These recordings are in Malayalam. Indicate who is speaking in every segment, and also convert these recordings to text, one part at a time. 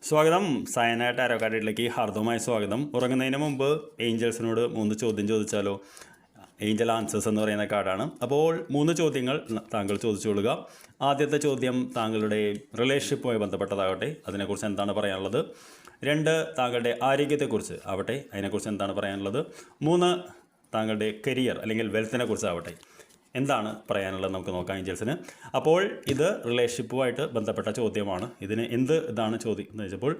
Speaker 1: സ്വാഗതം. സയന ടാരോ കാർഡിലേക്ക് ഹാർദവമായ സ്വാഗതം. ഉറങ്ങുന്നതിന് മുമ്പ് ഏഞ്ചൽസിനോട് 3 ചോദ്യം ചോദിച്ചാലോ? ഏഞ്ചൽ ആൻസേഴ്സ് എന്ന് പറയുന്ന കാർഡാണ്. അപ്പോൾ 3 ചോദ്യങ്ങൾ താങ്കൾ ചോദിച്ചുകൊള്ളുക. ആദ്യത്തെ ചോദ്യം താങ്കളുടെ റിലേഷൻഷിപ്പുമായി ബന്ധപ്പെട്ടതാകട്ടെ, അതിനെക്കുറിച്ച് എന്താണ് പറയാനുള്ളത്. 2 താങ്കളുടെ ആരോഗ്യത്തെക്കുറിച്ച് ആവട്ടെ, അതിനെക്കുറിച്ച് എന്താണ് പറയാനുള്ളത്. 3 താങ്കളുടെ കരിയർ അല്ലെങ്കിൽ വെൽത്തിനെ കുറിച്ചാവട്ടെ, എന്താണ് പറയാനുള്ളത് നമുക്ക് നോക്കാം ഏഞ്ചൽസിന്. അപ്പോൾ ഇത് റിലേഷൻഷിപ്പുമായിട്ട് ബന്ധപ്പെട്ട ചോദ്യമാണ്. ഇതാണ് ചോദ്യം എന്ന് വെച്ചപ്പോൾ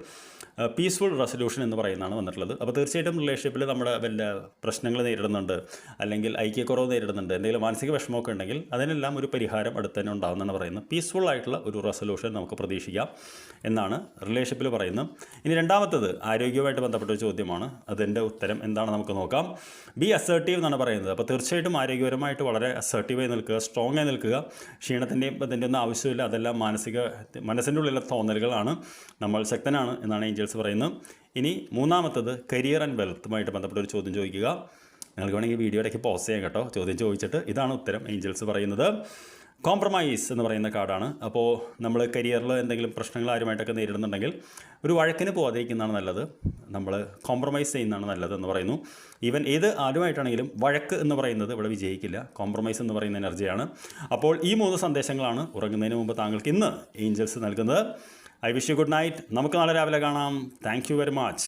Speaker 1: പീസ്ഫുൾ റെസൊല്യൂഷൻ എന്ന് പറയുന്നതാണ് വന്നിട്ടുള്ളത്. അപ്പോൾ തീർച്ചയായിട്ടും റിലേഷൻഷിപ്പിൽ നമ്മുടെ വല്ല പ്രശ്നങ്ങൾ നേരിടുന്നുണ്ട്, അല്ലെങ്കിൽ ഐക്യക്കുറവ് നേരിടുന്നുണ്ട്, എന്തെങ്കിലും മാനസിക വിഷമമൊക്കെ ഉണ്ടെങ്കിൽ അതിനെല്ലാം ഒരു പരിഹാരം അടുത്ത് തന്നെ ഉണ്ടാകുമെന്നാണ് പറയുന്നത്. പീസ്ഫുൾ ആയിട്ടുള്ള ഒരു റെസൊല്യൂഷൻ നമുക്ക് പ്രതീക്ഷിക്കാം എന്നാണ് റിലേഷൻഷിപ്പിൽ പറയുന്നത്. ഇനി രണ്ടാമത്തത് ആരോഗ്യവുമായിട്ട് ബന്ധപ്പെട്ട ഒരു ചോദ്യമാണ്. അതിൻ്റെ ഉത്തരം എന്താണ് നമുക്ക് നോക്കാം. ബി അസേർട്ടീവ് എന്നാണ് പറയുന്നത്. അപ്പോൾ തീർച്ചയായിട്ടും ആരോഗ്യപരമായിട്ട് വളരെ അസേർട്ടീവായി നിൽക്കുക, സ്ട്രോങ് ആയി നിൽക്കുക. ക്ഷീണത്തിൻ്റെയും അതിൻ്റെ ഒന്നും ആവശ്യമില്ല. അതെല്ലാം മനസ്സിൻ്റെ ഉള്ളിലുള്ള തോന്നലുകളാണ്. നമ്മൾ ശക്തനാണ് എന്നാണ് ഏഞ്ചൽസ് പറയുന്നത്. ഇനി മൂന്നാമത്തത് കരിയർ ആൻഡ് വെൽത്തുമായിട്ട് ബന്ധപ്പെട്ട ഒരു ചോദ്യം ചോദിക്കുക. നിങ്ങൾക്ക് വേണമെങ്കിൽ വീഡിയോ ഇടയ്ക്ക് പോസ് ചെയ്യാം കേട്ടോ. ചോദ്യം ചോദിച്ചിട്ട് ഇതാണ് ഉത്തരം ഏഞ്ചൽസ് പറയുന്നത്. കോംപ്രമൈസ് എന്ന് പറയുന്ന കാർഡാണ്. അപ്പോൾ നമ്മൾ കരിയറിൽ എന്തെങ്കിലും പ്രശ്നങ്ങൾ ആരുമായിട്ടൊക്കെ നേരിടുന്നുണ്ടെങ്കിൽ ഒരു വഴക്കിന് പോകാതിരിക്കുന്നതാണ് നല്ലത്. നമ്മൾ കോംപ്രമൈസ് ചെയ്യുന്നതാണ് നല്ലത് എന്ന് പറയുന്നു. ഈവൻ ഏത് ആരുമായിട്ടാണെങ്കിലും വഴക്ക് എന്ന് പറയുന്നത് ഇവിടെ വിജയിക്കില്ല. കോംപ്രമൈസ് എന്ന് പറയുന്ന എനർജിയാണ്. അപ്പോൾ ഈ 3 സന്ദേശങ്ങളാണ് ഉറങ്ങുന്നതിന് മുമ്പ് താങ്കൾക്ക് ഇന്ന് ഏഞ്ചൽസ് നൽകുന്നത്. I wish you good night. നമുക്ക് നാളെ രാവിലെ കാണാം. Thank you very much.